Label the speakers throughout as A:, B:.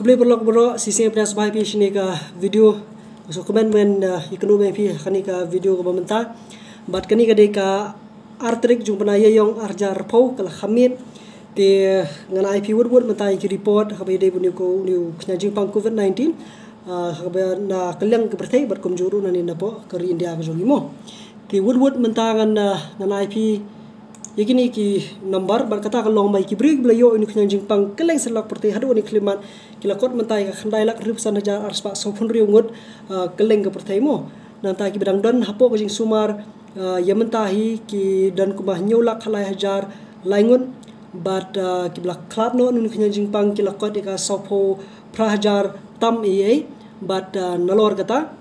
A: Kublai berlok bro sisi yang pernah sebagai pi sini ka video so komen ikunu ben pi kani ka video ko bamenta bat kani ka de ka artrik jung pernah yong arjar pau kala khamit te ngana IP wood mentai ki report ka de buni ko new knajing pang COVID-19 ka na kaliang ke bertai bat kom juru nani na po ke India ka jongimo te wood mentangan ngana IP yakini ki number berkata kalau mai ki brig blayo ini kena jingpang keleng selak perti hadu ni klimat kila kot mentai ka khandai lak ribusan hajar arspa sopun riu ngut keleng ke perti mo nanti ki bedang don hapo ko jing sumar ya mentahi ki dan kumah nyolak halai hajar laingun bat ki blak klab no ini kena jingpang kila kot ka sopo prahajar tam ei bat nalor kata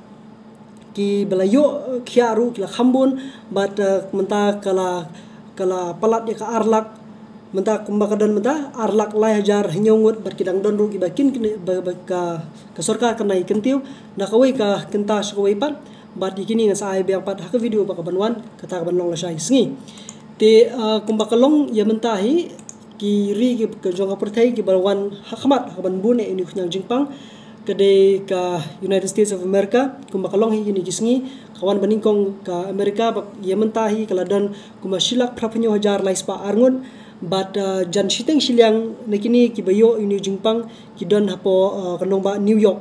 A: ki belayo khiaru kila khambun bat menta kala palat dia ka arlak menta kumbakadan menta arlak lai hajar nyongut berkidang don rugi bakin ka sorkar kanai kentiu nakawai ka kenta skawai pat bat dikini ngas ai biang pat hak video baka banwan kata banlong la sai sngi te kumbakalong ya mentahi ki ri ki jonga pertai ki balwan hakmat haban bune ini kunyang jingpang kedai ka United States of America kumbakalong hi ini kisngi kawan baningkong ka Amerika bak ye mentahi kala don kumasilak prapanyo hajar laispa arngun bat jan siteng siliang nakini ki bayo ini jingpang ki don hapo kanong ba New York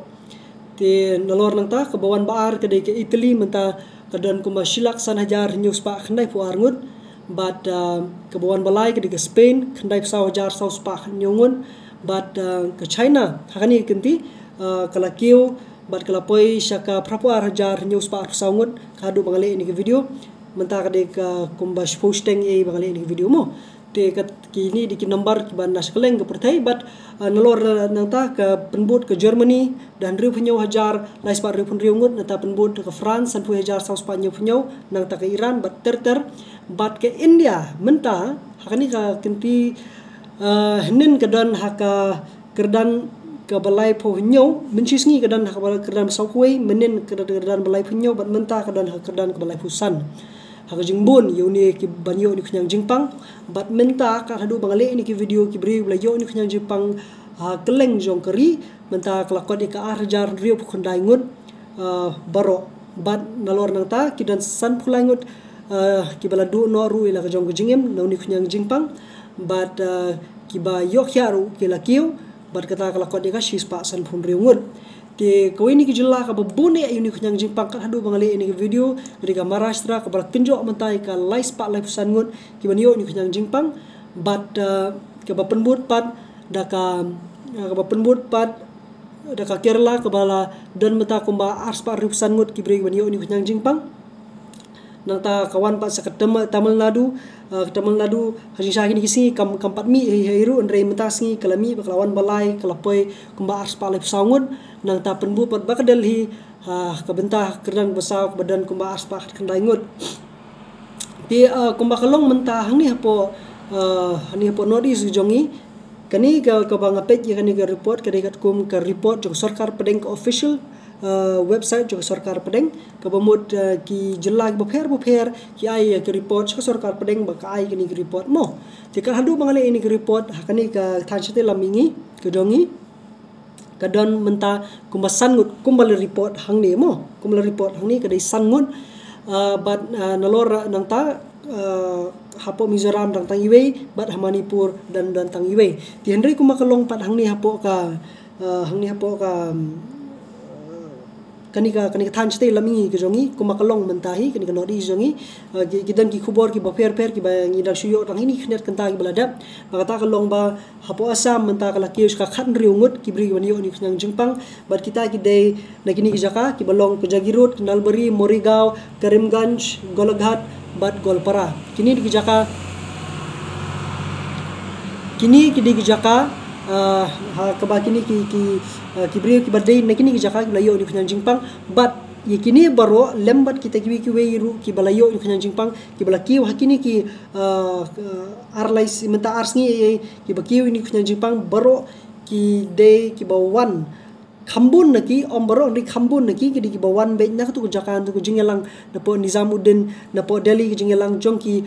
A: te nalor nang ta kabawan baar kedai ke Italy menta kadon kumasilak san hajar news pa khandai pu arngun bat kabawan balai kedai ke Spain khandai sa hajar sa spa nyongun bat ke China hakani kenti kala kiu bat kala poi syaka prapuar hajar news pa saungut kadu bangale ini ke video menta kade ka kumbas posting e bangale ini ke video mo te kat kini di number ki ban nas keleng ke pertai bat nalor nangta ke penbut ke Germany dan riu penyo hajar lais pa riu pun riu ngut nata penbut ke France san pu hajar saus pa penyo nangta ke Iran bat ter bat ke India menta hakani ka kenti henen kedon haka kerdan ke balai punyau mencisngi kedan hak kedan besaukuai menin kedan balai punyau bat mentah kedan ke balai pusan hak jingbun yuni ki banyo ni kenyang jingpang bat mentah ka hadu bangale ni ki video ki bri blayo ni kenyang jingpang keleng jong keri mentah kelakot ka arjar riu khundai ngut baro bat nalor nang ta ki dan san pulai ngut ki baladu no ru ila ka jong jingem no ni kenyang jingpang bat ki ba yok yaru ki lakiu bat kata kelakot dia ka shispa san pun riungut te ko ini ki jela ka babune ini kunyang jingpang kan hadu bangale ini video dari ka Maharashtra ka barak tinjo mentai ka lais pa lai pusan ngut ki banyo ini kunyang jingpang bat ka bapenbut pat da ka bapenbut pat da ka Kerala ka bala dan meta kumba ars pa ripusan ngut ki bri banyo ini kunyang jingpang nangta kawan pat sa Tamil Nadu hajing sa kini kisi kampat mi hiru andre mentasngi kalami baklawan balai kalapoi kumba ars palai saungun nangta penbu pat bakadal hi kabentah kerang besau badan kumba ars pa kendai ngut ti kumba kalong mentah ni hapo notice jongi kani ka bangapet ya kani ka report kadikat kum ka report jong sarkar pedeng official website juga sarkar pedeng kabamut ki jelag bopher ki ai ki report ka sarkar pedeng ba kai kini ki report mo jika hadu bangale ini ki report hakani ka thanchete lamingi kedongi kadon menta kumbasan ngut kumbal report hangni mo kumbal report hangni kadai sangun bat nalor nangta hapo Mizoram dan tang iwei bat Manipur dan tang iwei ti hendri kumakalong pat hangni hapo ka kani ka than chete lami ke jongi kumakalong mentahi kani ka nodi jongi gidan ki khubor ki baper ki ba ngi suyo tang ini khnet kanta ki balada bagata kalong ba hapo Assam menta kala kius ka khan riungut ki bri banyo ni khnyang jingpang bat kita ki dei na kini ki jaka ki balong ke Jagirut Nalbari Morigao Karimganj Golaghat bat Golpara kini di jaka kabakini ki bri ki badai nakini ki jaka layo ni kunyang jingpang bat yakini baro lembat kita ki weiru ki balayo ni kunyang jingpang ki balaki hakini ki arlais menta arsngi ki bakiu ni kunyang jingpang baro ki de ki bawan khambun naki ombaro ri khambun naki ki bawan be nak tu jakan tu jingelang napo Nizamuddin napo Delhi jingelang jongki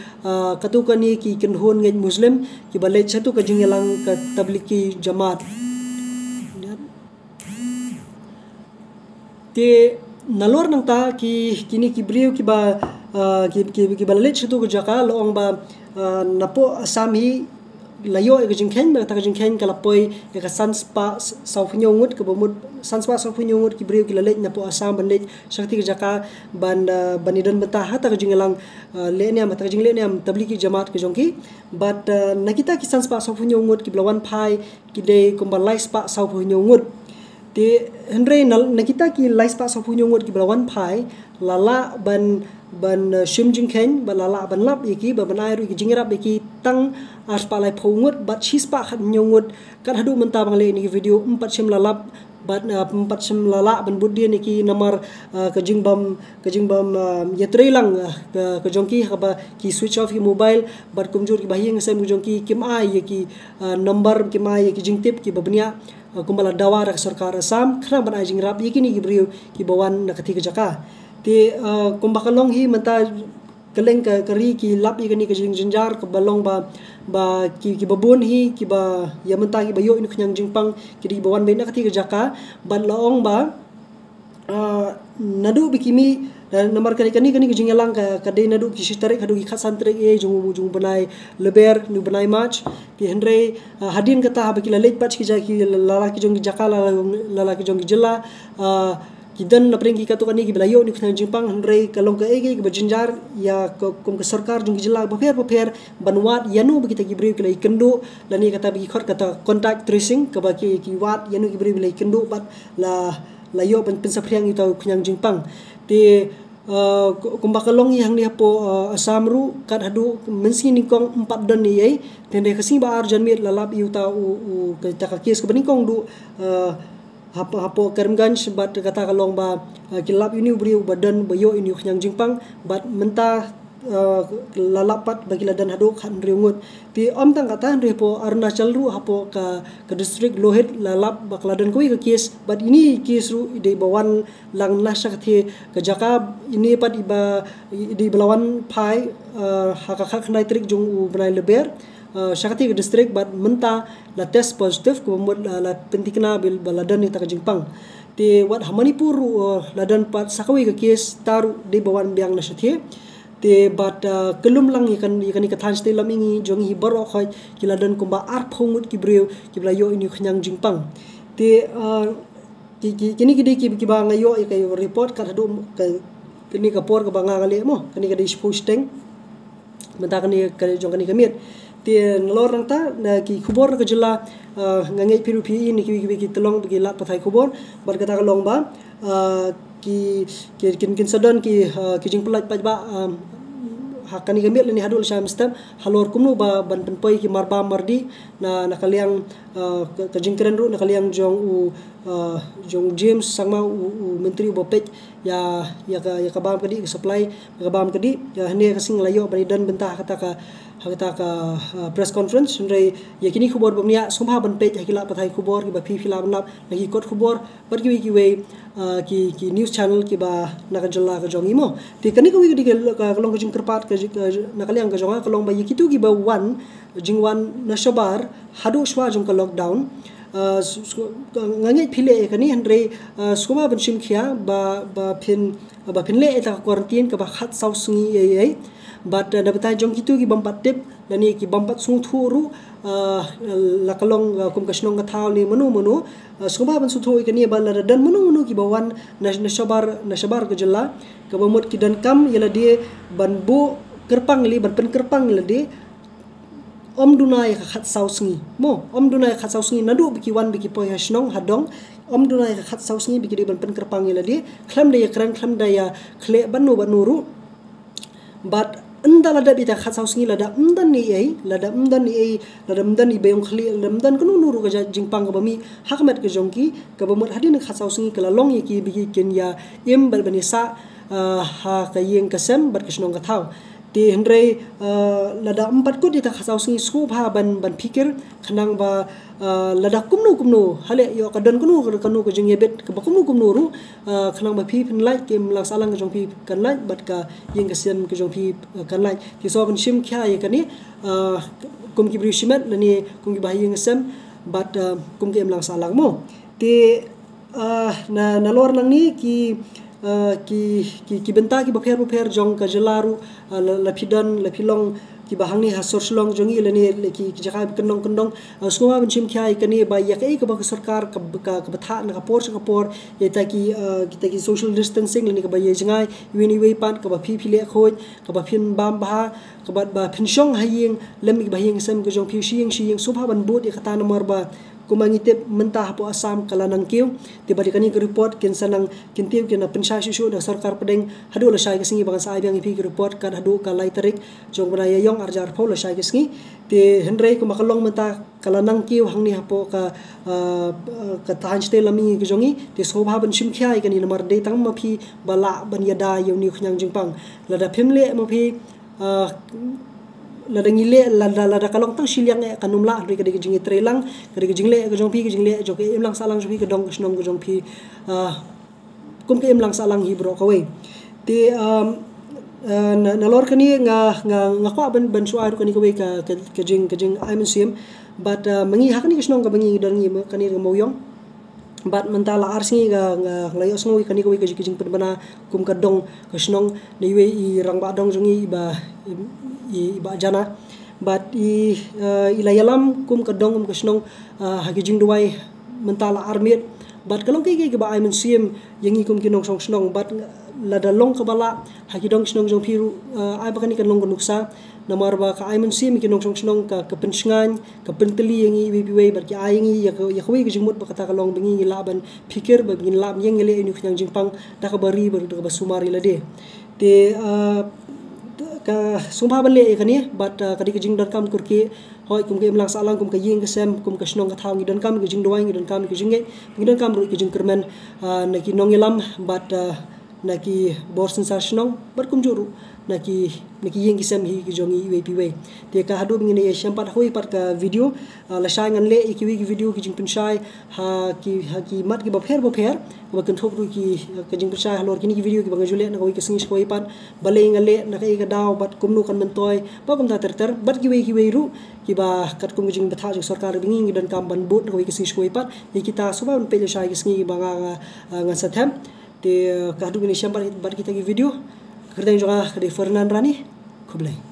A: katukani ki kenhon ngej muslim ki balai satu ka jingelang ka tabliki jamaat Ti nalor nang ta kini ki brio ki ba ki balalit situ ke jaka loong ba napo asam hi layo ke jingken ba ta jingken kala poi ka sanspa sau phnyongut ke bomut sanspa sau phnyongut ki brio ki lalit napo asam banlit sakti ke jaka banidan beta ha ta jingelang le ne am ta jingle ne am tabliki jamaat ke jongki but nakita ki sanspa sau phnyongut ki blawan phai ki de kombalai spa sau phnyongut ti henry nakita ki lais pa sa punyo ngot ki balawan phai lala ban shim jingken ba lala ban lap iki ba banai ru ki jingrap iki tang ars pa lai phongut bat chis pa khat nyongut kan hadu menta bang le ni video 4 shim lalap bat 4 shim lala ban buddi ni ki namar ke jingbam yetre lang ke jongki ba ki switch off ki mobile bat kumjur ki bahing sem jongki kim ai ki number kim ai ki jingtip ki babnia kumbala dawa rak sarkar Assam khana ban ajing rap yikini gibriu ki bawan nakati ke jaka ti kumbakalong hi menta keleng ka kari ki lap yikini ke jinjar ke balong ba ki babun hi ki ba ya menta ki bayo inu khnyang jingpang ki di bawan be nakati ke jaka ban laong ba nadu bikimi namar kani ke jingelang ka de nadu ki shitarik hadu ki khasan trek e jung banai leber nu banai match ki henre hadin kata baki lalet patch ki jaki lala ki jong jaka lala ki jong jela ki dan napring ki katu kani ki belayo ni khna jimpang henre kalong ka ege ki bajinjar ya kom ke sarkar jong jela baper banwat yanu baki ta ki brew ki lai kendo lani kata baki khot kata contact tracing ka baki ki wat yanu ki brew lai kendo bat layo pensapriang itu khnyang jimpang ti kumbakalong yang ni po asamru kat hadu mensi ni kong 4 dan ni ai tende kasing ba arjan mit lalap yuta u kita kakis ke benikong du hapo Karimganj bat kata kalong ba kilap ini beri badan bayo ini khnyang jingpang bat mentah lalapat bagi ladan hadu khan riungut ti om tang kata andre po Arunachal ru hapo ka district Lohit lalap bak ladan koi ke kes but ini kes ru ide bawan lang nasak the ke jaka ini pat iba di belawan phai hakak khnai trik jung u banai leber syakati ke district but menta la test positive ko mod la pentikna bil baladan ni ta jingpang ti wat Manipur ladan pat sakawi ke kes taru di bawan biang na sathe te bat kelum lang ikan ikatan stay lamingi jong hi baro khoi kiladan kumba ar phongut ki breu ki blayo ini khnyang jingpang te kini ki ba ngayo ikai report ka hadu kini ka por ka banga ngale mo kini ka dis posting menta kini ka jong kini kamit te nlor rang ta ki khubor ka jela ngangai piru pi ni ki telong bagi lat pathai khubor bar kata kalong ba ki sadon ki jing pelat pajba hakani gamit leni hadul syam stem halor kumnu ba ban penpoi ki marba mardi na nakaliang ka jingkren ru nakaliang jong James sangma menteri bopek ya ka bam kadi supply ka bam kadi ya hne kasing layo bani dan bentah kata ka press conference sunrai yakini khubor bamnia sombha ban page hakila pathai khubor ki ba fi filam lap lagi kot khubor pergi ki we ki news channel ki ba nakajalla ka jongi mo ti kani ko wi di ka long jing kerpat ka nakaliang ka jonga kalong ba yikitu ki ba wan jingwan nasabar hadu swa jong ka lockdown ngangai phile kani henre skoma ban sim khia ba phin le eta quarantine ka ba khat sau sungi ai but dabata jong kitu ki bampat tip lani ki bampat sung thuru lakalong kum kasnong ka thau ni manu skoma ban su tho ikani ba la dan manu ki bawan nasabar ka jalla ka bamut ki dan kam yala die ban bu kerpang li ban pen kerpang la die om dunai khat sau sungi mo om dunai khat sau sungi nadu biki wan biki poi hasnong hadong om dunai khat sau sungi biki ban pen kerpang yala die khlam de ya kran khlam da ya khle banu ru but anda lada bita khat sau sungi lada mdan ni ai lada mdan ni bayong khli mdan kunu nuru ka jingpang ka bami hakmat ka jongki ka bamut hadin khat sau sungi kala long yaki biki kenya im bal banisa ha ka yeng kasem bar kisnong ka thau ti hendrei lada 4 ko dita khasau sungi sku bha ban pikir khanang ba lada kumnu hale yo kadan kunu ka jing yebet ka kumnu ru khanang ba phi phin lai kem la salang jong phi kan lai bat ka yeng ka sen ka jong phi kan lai ti so ban sim kha ye kani kum ki bri simat lani kum ki ba yeng sem bat kum ki em lang salang mo ti na luar nang ni ki benta ki bapher jong ka jelaru lapidan lapilong ki bahang ni hasor slong jongi leni ki jakai kendong semua bencim kiai kani ba ya kai ka ba sarkar ka batha na kapor ya kita ki social distancing leni ka ba ye jangai wini wei pan ka ba phi le khoi ka ba phin bam ba ka ba phin shong haying lemi ba hing sam ka jong phi shing subha ban bot ya kata nomor ba kumangitip mentah po asam kalanang kiu tiba dikani ke report kin sanang kintiu kina pensai susu da sarkar pedeng hadu la sai kesingi bangan sai biang ipi ke report kan hadu ka lai tarik jong banaya yong arjar pho la sai kesingi ti hendrei ku makalong mentah kalanang kiu hang ni hapo ka tahan ste lami ke jongi ti sobha ban sim khiai kani nomor de tang ma phi bala ban yada yau ni khnyang jingpang lada phimle ma phi lada ngile lada kalong tang siliang kanumla ri ka de jingi trelang ka de jingle ka jong pi ka jingle jo ke imlang salang pi ka dong snong ka jong pi kum ke imlang salang hi bro ka we ti na lor kani nga ko ban suai kani ka we ka jing I'm sim but mangi hakani ka snong ka bangi dan ngi kani ka moyong bat mentala arsi ga layo snoi kani ka we ka jing bana kum ka dong ka snong ni we I rang ba dong jongi iba jana but ilayalam kum kadong kasnong hagijing duai mentala armit but kalong kai ba ai men sim yangi kum kinong song snong but lada long kabala hagidong snong jong piru ai bakani kan long nuksa namar ba ka ai men sim kinong song snong ka pensingan ka penteli yangi bibiwe bar ki ai yangi ya khoi gijing mut ba kata kalong bingi laban pikir ba bingin lab yang ngele ini khnyang jingpang da ka bari bar da ba sumari lade te ka sumpah balik kani but kadi kejing dan kam kurki hoi kum ke imlang salang kum ke ying ke sem kum ke snong ka thang dan kam kejing doang dan kam kejing dan kam ru kejing kermen naki nong ilam but naki borsen sar snong bar kum juru naki ying ke sem hi ke jongi we pi we te ka hadu bingin ye sempat hoi par ka video la sai ngan le ki video kejing pensai ki mat ki bapher ba kan thop ru ki kejing pensai halor kini video ki bang jule na koi ke singi koi pan bale ngale na kai ka daw bat kum nu kan mentoy ba kum ta ter bat ki we ru ki ba kat kum kejing betha jong sarkar bingi dan kam ban bot na koi ke singi koi pan ye kita suba pe le sai ke singi banga ngan sathem te ka hadu bingin sempat bat kita ki video kerja juga dari Fernand Rani, kublai.